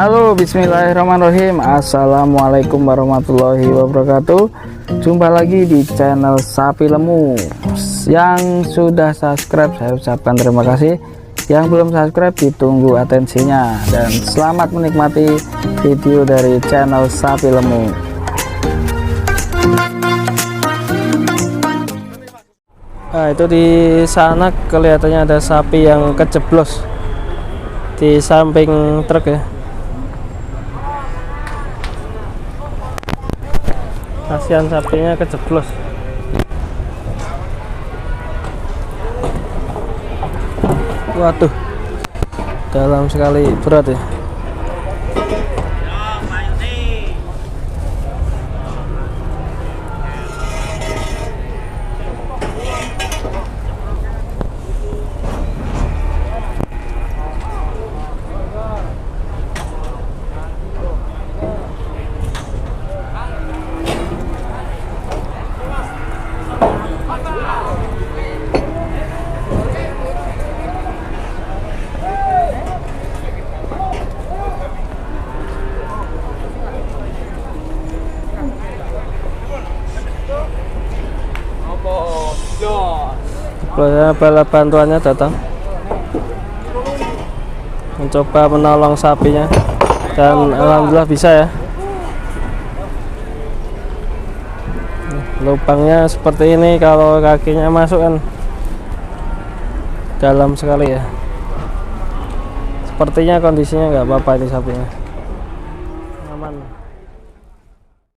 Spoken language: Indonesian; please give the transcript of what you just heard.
Halo, bismillahirrahmanirrahim. Assalamualaikum warahmatullahi wabarakatuh. Jumpa lagi di channel Sapi Lemu. Yang sudah subscribe saya ucapkan terima kasih, yang belum subscribe ditunggu atensinya, dan selamat menikmati video dari channel Sapi Lemu. Nah, itu di sana kelihatannya ada sapi yang kejeblos di samping truk ya. Kasihan sapinya kejeblos. Waduh, dalam sekali, berat ya. Bala bantuannya datang mencoba menolong sapinya, dan alhamdulillah bisa ya. Lubangnya seperti ini, kalau kakinya masuk kan dalam sekali ya. Sepertinya kondisinya nggak apa-apa ini sapinya.